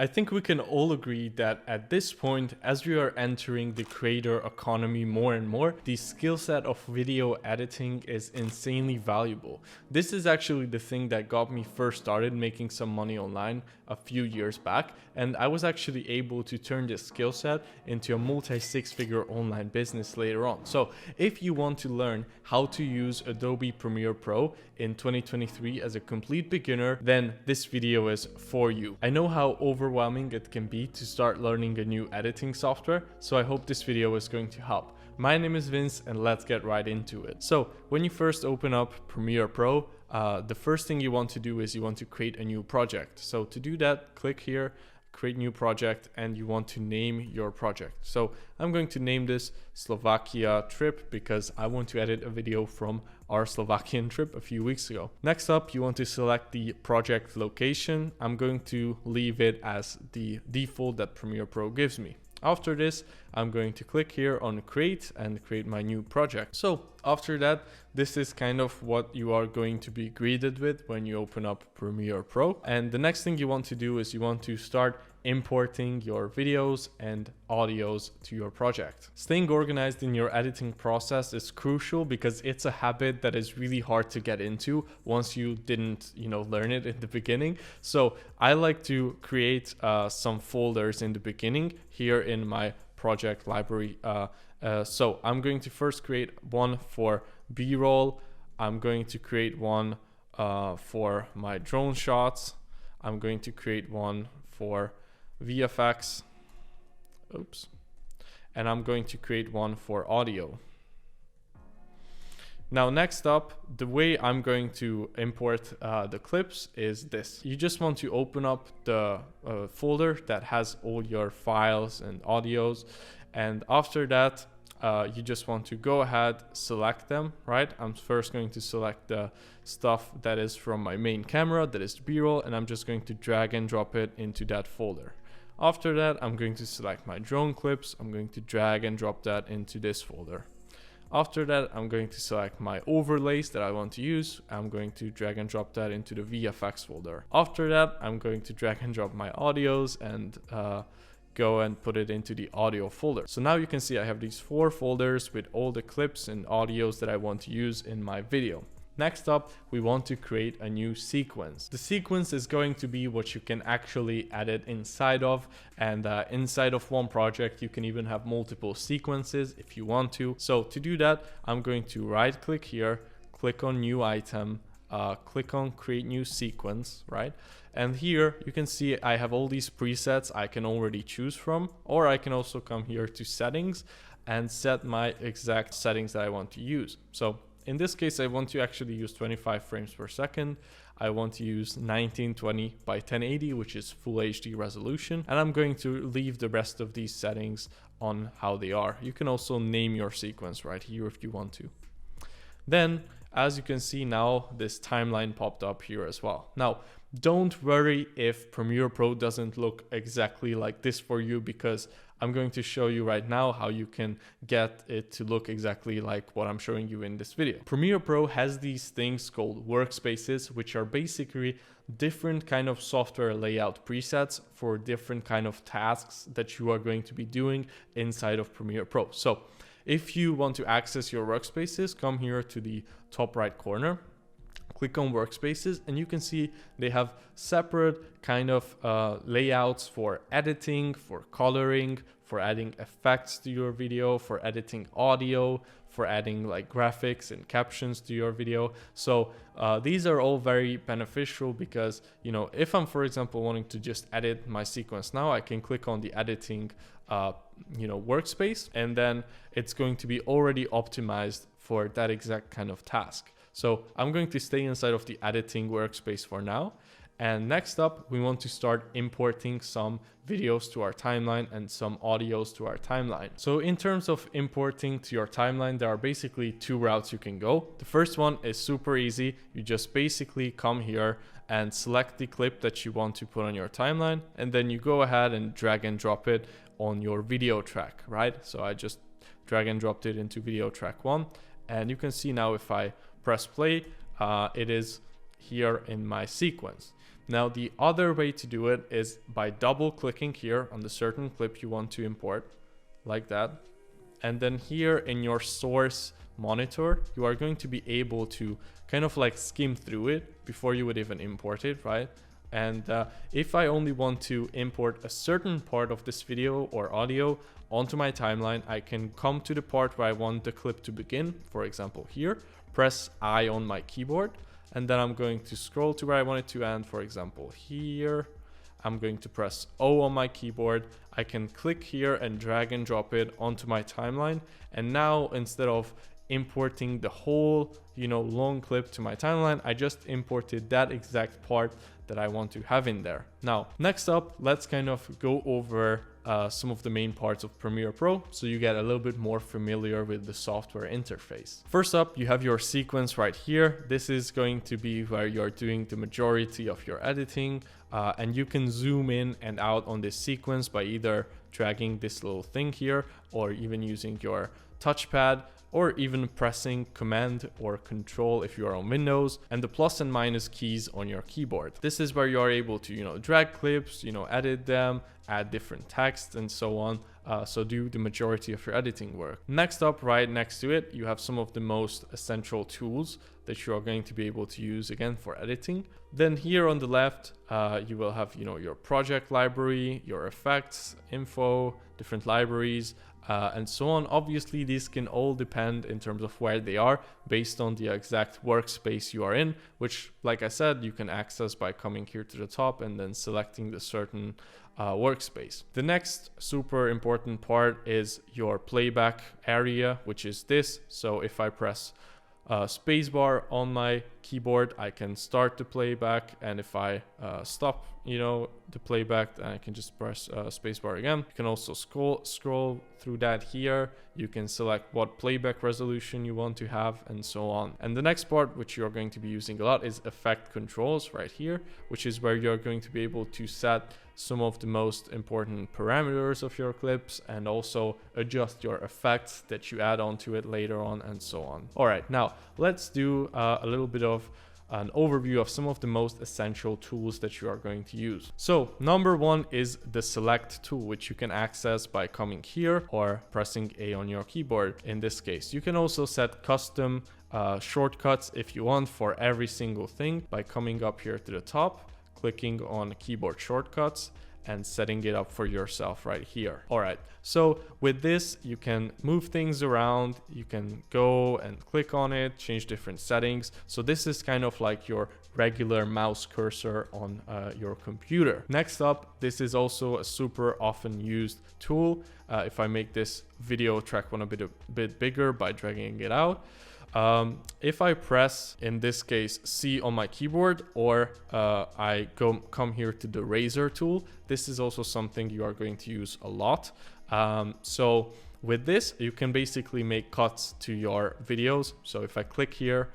I think we can all agree that at this point, as we are entering the creator economy more and more, the skill set of video editing is insanely valuable. This is actually the thing that got me first started making some money online a few years back, and I was actually able to turn this skill set into a multi-six-figure online business later on. So if you want to learn how to use Adobe Premiere Pro in 2023 as a complete beginner, then this video is for you. I know how overwhelming it can be to start learning a new editing software, so I hope this video is going to help. My name is Vince and let's get right into it. So when you first open up Premiere Pro, the first thing you want to do is you want to create a new project. So to do that, click here, create new project, and you want to name your project. So I'm going to name this Slovakia trip because I want to edit a video from our Slovakian trip a few weeks ago. Next up, you want to select the project location. I'm going to leave it as the default that Premiere Pro gives me. After this, I'm going to click here on create and create my new project. So after that, this is kind of what you are going to be greeted with when you open up Premiere Pro. And the next thing you want to do is you want to start importing your videos and audios to your project. Staying organized in your editing process is crucial because it's a habit that is really hard to get into once you didn't, learn it in the beginning. So I like to create some folders in the beginning here in my project library. So I'm going to first create one for B-roll. I'm going to create one for my drone shots. I'm going to create one for VFX. Oops. And I'm going to create one for audio. Now, next up, the way I'm going to import the clips is this. You just want to open up the folder that has all your files and audios. And after that, you just want to go ahead, select them, right? I'm first going to select the stuff that is from my main camera, that is B-roll, and I'm just going to drag and drop it into that folder. After that, I'm going to select my drone clips. I'm going to drag and drop that into this folder. After that, I'm going to select my overlays that I want to use. I'm going to drag and drop that into the VFX folder. After that, I'm going to drag and drop my audios and go and put it into the audio folder. So now you can see I have these 4 folders with all the clips and audios that I want to use in my video. Next up, we want to create a new sequence. The sequence is going to be what you can actually edit inside of, and inside of one project, you can even have multiple sequences if you want to. So to do that, I'm going to right click here, click on new item, click on create new sequence, right? And here you can see I have all these presets I can already choose from, or I can also come here to settings and set my exact settings that I want to use. So in this case, I want to actually use 25 frames per second. I want to use 1920 by 1080, which is full HD resolution. And I'm going to leave the rest of these settings on how they are. You can also name your sequence right here if you want to. Then, as you can see now, this timeline popped up here as well. Now, don't worry if Premiere Pro doesn't look exactly like this for you, because I'm going to show you right now how you can get it to look exactly like what I'm showing you in this video. Premiere Pro has these things called workspaces, which are basically different kind of software layout presets for different kind of tasks that you are going to be doing inside of Premiere Pro. So if you want to access your workspaces, come here to the top right corner, click on workspaces, and you can see they have separate kind of layouts for editing, for coloring, for adding effects to your video, for editing audio, for adding like graphics and captions to your video. So these are all very beneficial because, if I'm, for example, wanting to just edit my sequence now, I can click on the editing workspace, and then it's going to be already optimized for that exact kind of task. So I'm going to stay inside of the editing workspace for now. And next up, we want to start importing some videos to our timeline and some audios to our timeline. So in terms of importing to your timeline, there are basically 2 routes you can go. The first one is super easy. You just basically come here and select the clip that you want to put on your timeline, and then you go ahead and drag and drop it on your video track, right? So I just drag and dropped it into video track 1, and you can see now if I press play, it is here in my sequence. Now, the other way to do it is by double clicking here on the certain clip you want to import, like that. And then here in your source monitor, you are going to be able to kind of like skim through it before you would even import it, right? And if I only want to import a certain part of this video or audio onto my timeline, I can come to the part where I want the clip to begin, for example here, press I on my keyboard, and then I'm going to scroll to where I want it to end, for example here. I'm going to press O on my keyboard. I can click here and drag and drop it onto my timeline. And now instead of importing the whole, long clip to my timeline, I just imported that exact part that I want to have in there. Now, next up, let's kind of go over some of the main parts of Premiere Pro so you get a little bit more familiar with the software interface. First up, you have your sequence right here. This is going to be where you're doing the majority of your editing, and you can zoom in and out on this sequence by either dragging this little thing here or even using your touchpad, or even pressing Command or Control if you are on Windows, and the plus and minus keys on your keyboard. This is where you are able to, drag clips, edit them, add different text and so on. So do the majority of your editing work. Next up, right next to it, you have some of the most essential tools that you are going to be able to use again for editing. Then here on the left, you will have, your project library, your effects, info, different libraries, and so on. Obviously, these can all depend in terms of where they are based on the exact workspace you are in, which, like I said, you can access by coming here to the top and then selecting the certain workspace. The next super important part is your playback area, which is this. So if I press spacebar on my keyboard, I can start the playback, and if I stop the playback, then I can just press spacebar again. You can also scroll through that here. You can select what playback resolution you want to have and so on. And the next part, which you're going to be using a lot, is effect controls right here, which is where you're going to be able to set some of the most important parameters of your clips and also adjust your effects that you add onto it later on and so on. All right, now let's do a little bit of an overview of some of the most essential tools that you are going to use. So number one is the select tool, which you can access by coming here or pressing A on your keyboard. In this case, you can also set custom shortcuts if you want for every single thing by coming up here to the top, clicking on keyboard shortcuts and setting it up for yourself right here. All right, so with this, you can move things around, you can go and click on it, change different settings. So this is kind of like your regular mouse cursor on your computer. Next up, this is also a super often used tool. If I make this video track one a bit bigger by dragging it out, if I press, in this case, C on my keyboard, or I come here to the razor tool, this is also something you are going to use a lot. So with this, you can basically make cuts to your videos. So if I click here,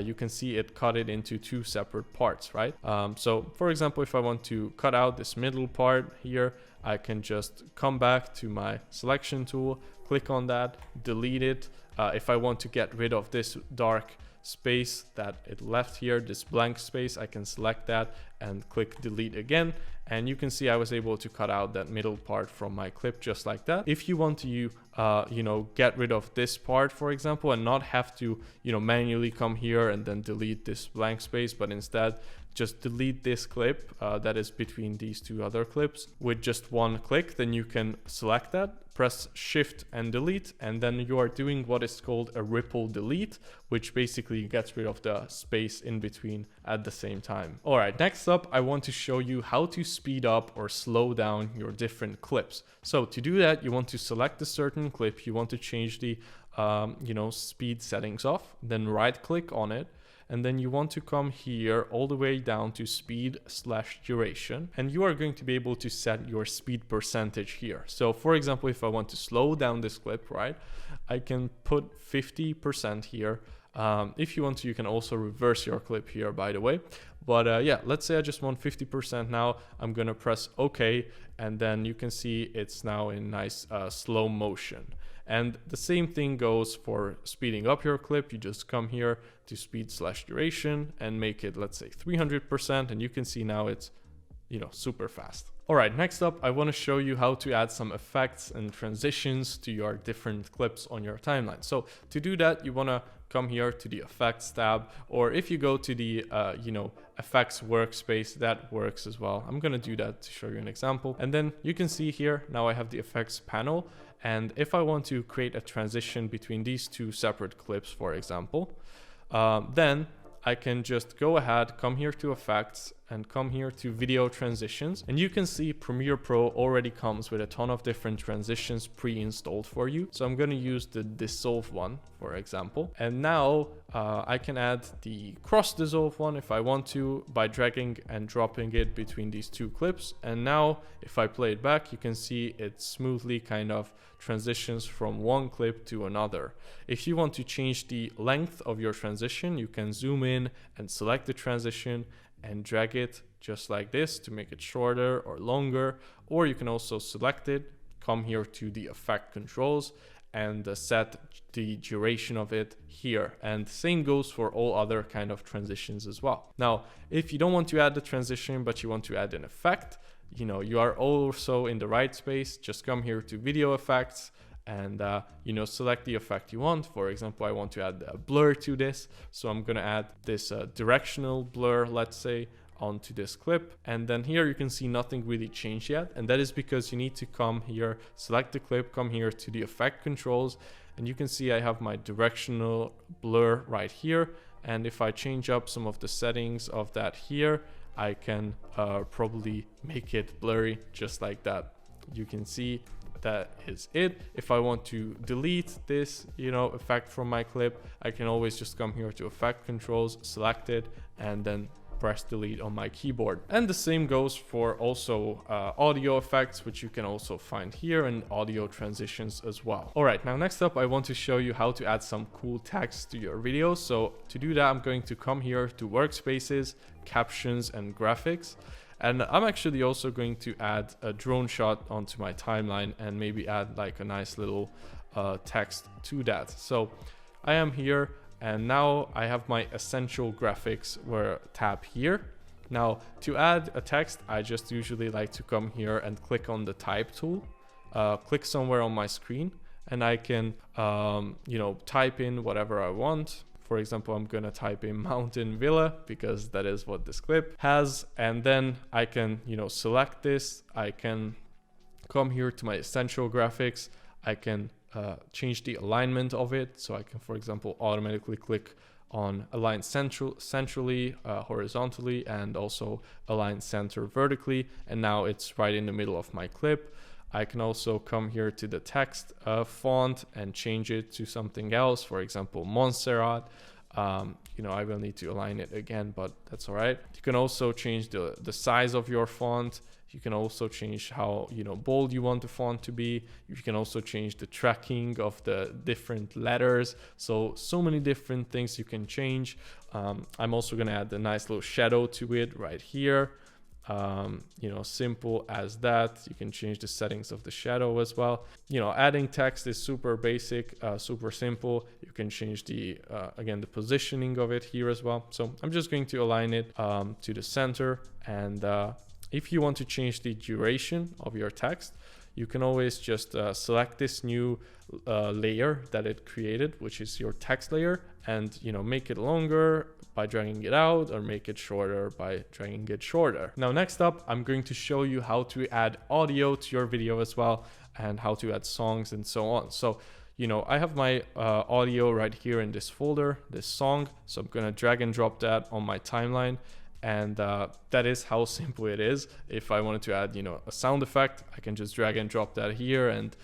you can see it cut it into two separate parts, right? So for example, if I want to cut out this middle part here, I can just come back to my selection tool, click on that, delete it. If I want to get rid of this dark space that it left here, this blank space, I can select that and click delete again. And you can see I was able to cut out that middle part from my clip just like that. If you want to, get rid of this part, for example, and not have to, manually come here and then delete this blank space, but instead just delete this clip that is between these two other clips with just one click, then you can select that, press Shift and delete, and then you are doing what is called a ripple delete, which basically gets rid of the space in between at the same time. All right, next up, I want to show you how to speed up or slow down your different clips. So to do that, you want to select a certain clip, you want to change the speed settings off, then right click on it. And then you want to come here all the way down to speed/duration, and you are going to be able to set your speed percentage here. So for example, if I want to slow down this clip, right, I can put 50% here. If you want to, you can also reverse your clip here, by the way. But yeah, let's say I just want 50% now. I'm gonna press OK, and then you can see it's now in nice slow motion. And the same thing goes for speeding up your clip. You just come here to speed/duration and make it, let's say 300%, and you can see now it's, you know, super fast. All right, next up, I want to show you how to add some effects and transitions to your different clips on your timeline. So to do that, you want to come here to the effects tab, or if you go to the, effects workspace, that works as well. I'm going to do that to show you an example. And then you can see here, now I have the effects panel. And if I want to create a transition between these two separate clips, for example, then I can just go ahead, come here to effects and come here to video transitions. And you can see Premiere Pro already comes with a ton of different transitions pre-installed for you. So I'm going to use the dissolve one, for example. And now I can add the cross dissolve one if I want to by dragging and dropping it between these two clips. And now if I play it back, you can see it smoothly kind of transitions from one clip to another. If you want to change the length of your transition, you can zoom in and select the transition and drag it just like this to make it shorter or longer. Or you can also select it, come here to the effect controls and set the duration of it here. And same goes for all other kind of transitions as well. Now, if you don't want to add the transition, but you want to add an effect, you know, you are also in the right space. Just come here to video effects and, select the effect you want. For example, I want to add a blur to this. So I'm going to add this directional blur, let's say, onto this clip. And then here you can see nothing really changed yet. And that is because you need to come here, select the clip, come here to the effect controls. And you can see I have my directional blur right here. And if I change up some of the settings of that here, I can probably make it blurry just like that. You can see that is it. If I want to delete this, effect from my clip, I can always just come here to effect controls, select it, and then press delete on my keyboard. And the same goes for also audio effects, which you can also find here, and audio transitions as well. All right, now next up, I want to show you how to add some cool text to your video. So to do that, I'm going to come here to workspaces, captions, and graphics. And I'm actually also going to add a drone shot onto my timeline and maybe add like a nice little text to that. So I am here. And now I have my essential graphics tab here. Now to add a text, I just usually like to come here and click on the type tool, click somewhere on my screen, and I can, type in whatever I want. For example, I'm gonna type in mountain villa because that is what this clip has. And then I can, select this. I can come here to my essential graphics. I can change the alignment of it. So I can, for example, automatically click on align centrally, horizontally, and also align center vertically. And now it's right in the middle of my clip. I can also come here to the text font and change it to something else. For example, Montserrat. I will need to align it again, but that's all right. You can also change the size of your font. You can also change how, bold you want the font to be. You can also change the tracking of the different letters. So many different things you can change. I'm also going to add a nice little shadow to it right here. Simple as that. You can change the settings of the shadow as well. Adding text is super basic, super simple. You can change the positioning of it here as well. So I'm just going to align it to the center. And if you want to change the duration of your text, you can always just select this new layer that it created, which is your text layer, and make it longer by dragging it out, or make it shorter by dragging it shorter. Now, next up, I'm going to show you how to add audio to your video as well, and how to add songs and so on. So, I have my audio right here in this folder, this song. So I'm gonna drag and drop that on my timeline. And that is how simple it is. If I wanted to add, a sound effect, I can just drag and drop that here and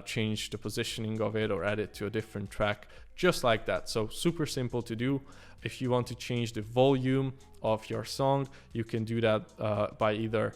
change the positioning of it or add it to a different track, just like that. So super simple to do. If you want to change the volume of your song, you can do that by either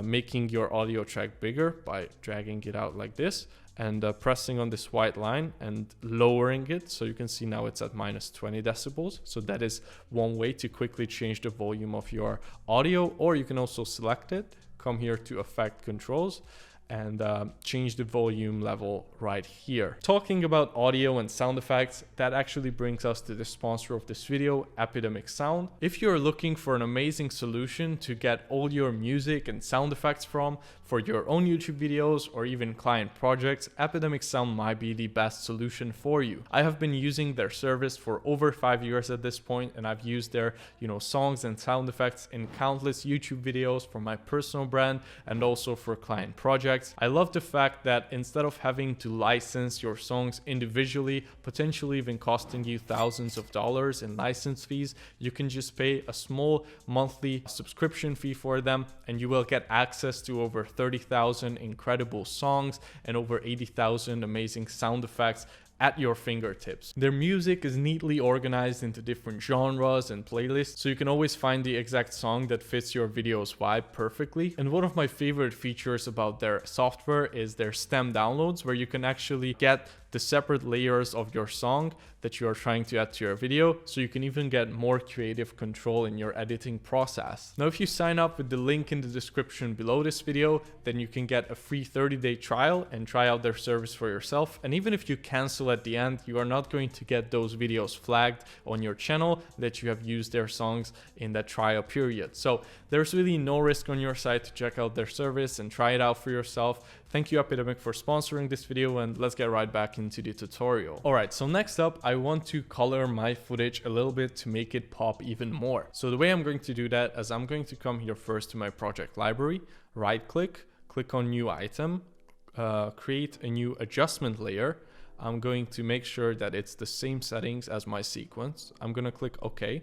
making your audio track bigger by dragging it out like this, and pressing on this white line and lowering it. So you can see now it's at -20 decibels. So that is one way to quickly change the volume of your audio. Or you can also select it, come here to effect controls, and change the volume level right here. Talking about audio and sound effects, that actually brings us to the sponsor of this video, Epidemic Sound. If you're looking for an amazing solution to get all your music and sound effects from for your own YouTube videos or even client projects, Epidemic Sound might be the best solution for you. I have been using their service for over 5 years at this point, and I've used their songs and sound effects in countless YouTube videos for my personal brand and also for client projects. I love the fact that instead of having to license your songs individually, potentially even costing you thousands of dollars in license fees, you can just pay a small monthly subscription fee for them, and you will get access to over 30,000 incredible songs and over 80,000 amazing sound effects at your fingertips. Their music is neatly organized into different genres and playlists, so you can always find the exact song that fits your video's vibe perfectly. And one of my favorite features about their software is their stem downloads, where you can actually get the separate layers of your song that you are trying to add to your video, so you can even get more creative control in your editing process. Now, if you sign up with the link in the description below this video, then you can get a free 30-day trial and try out their service for yourself. And even if you cancel at the end, you are not going to get those videos flagged on your channel that you have used their songs in that trial period. So there's really no risk on your side to check out their service and try it out for yourself. Thank you, Epidemic, for sponsoring this video, and let's get right back into the tutorial. Alright, so next up, I want to color my footage a little bit to make it pop even more. So the way I'm going to do that is I'm going to come here first to my project library, right click, click on new item, create a new adjustment layer. I'm going to make sure that it's the same settings as my sequence. I'm going to click OK,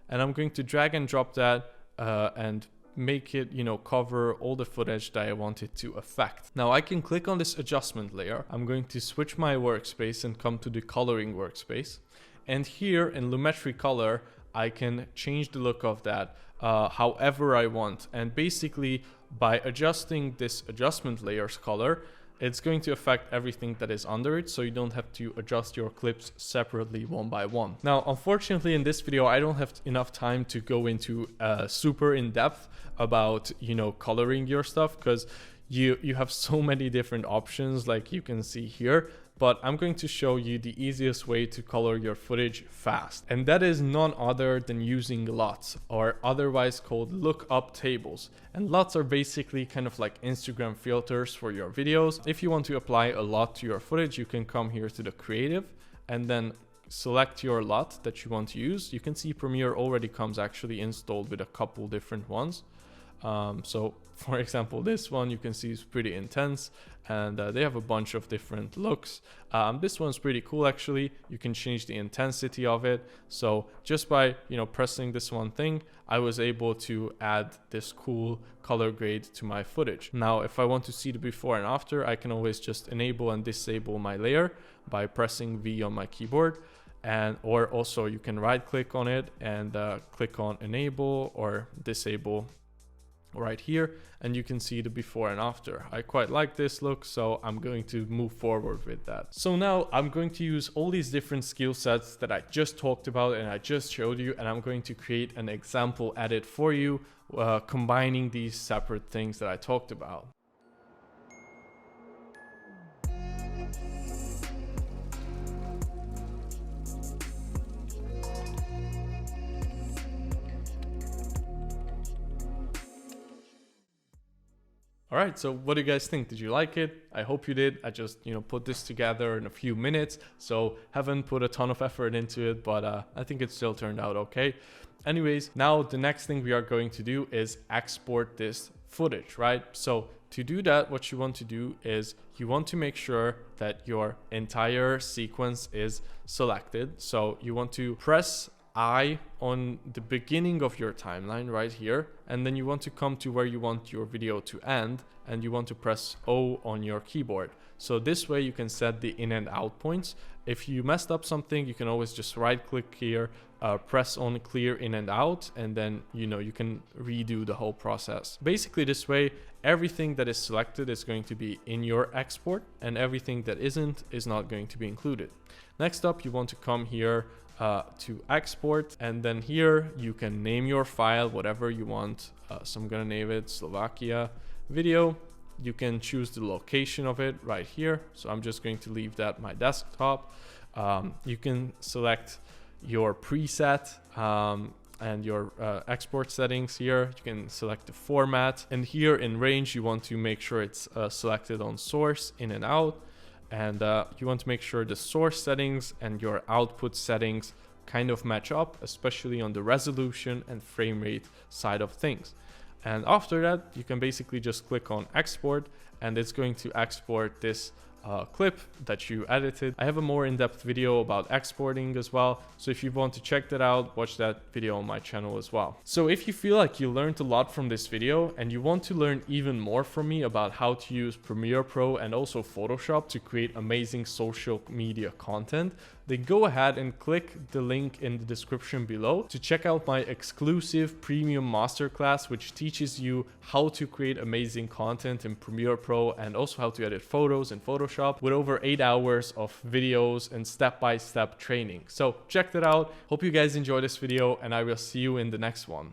and I'm going to drag and drop that and make it, cover all the footage that I want it to affect. Now I can click on this adjustment layer. I'm going to switch my workspace and come to the coloring workspace. And here in Lumetri Color, I can change the look of that however I want. And basically by adjusting this adjustment layer's color, it's going to affect everything that is under it, so you don't have to adjust your clips separately one by one. Now, unfortunately, in this video, I don't have enough time to go into super in depth about, coloring your stuff, because you have so many different options like you can see here. But I'm going to show you the easiest way to color your footage fast. And that is none other than using LUTs, or otherwise called lookup tables. And LUTs are basically kind of like Instagram filters for your videos. If you want to apply a LUT to your footage, you can come here to the creative and then select your LUT that you want to use. You can see Premiere already comes actually installed with a couple different ones. So for example, this one you can see is pretty intense, and they have a bunch of different looks. This one's pretty cool actually. You can change the intensity of it. So just by pressing this one thing, I was able to add this cool color grade to my footage. Now if I want to see the before and after, I can always just enable and disable my layer by pressing V on my keyboard. Or also you can right click on it and click on enable or disable right here, and you can see the before and after. I quite like this look, so I'm going to move forward with that. So now I'm going to use all these different skill sets that I just talked about and I just showed you, and I'm going to create an example edit for you, combining these separate things that I talked about. All right, so what do you guys think? Did you like it? I hope you did. I just, put this together in a few minutes, so haven't put a ton of effort into it, but I think it still turned out okay. Anyways, now the next thing we are going to do is export this footage, right? So to do that, what you want to do is you want to make sure that your entire sequence is selected. So you want to press I on the beginning of your timeline right here, and then you want to come to where you want your video to end, and you want to press O on your keyboard. So this way you can set the in and out points. If you messed up something, you can always just right click here, press on clear in and out, and then you can redo the whole process. Basically this way, everything that is selected is going to be in your export, and everything that isn't is not going to be included. Next up, you want to come here to export, and then here you can name your file whatever you want. So I'm gonna name it Slovakia video, you can choose the location of it right here. So I'm just going to leave that my desktop. You can select your preset and your export settings here. You can select the format, and here in range you want to make sure it's selected on source, in and out, and you want to make sure the source settings and your output settings kind of match up, especially on the resolution and frame rate side of things. And after that, you can basically just click on export, and it's going to export this clip that you edited. I have a more in-depth video about exporting as well, so if you want to check that out, watch that video on my channel as well. So if you feel like you learned a lot from this video and you want to learn even more from me about how to use Premiere Pro and also Photoshop to create amazing social media content, then go ahead and click the link in the description below to check out my exclusive premium masterclass, which teaches you how to create amazing content in Premiere Pro and also how to edit photos in Photoshop, with over 8 hours of videos and step-by-step training. So check that out. Hope you guys enjoyed this video, and I will see you in the next one.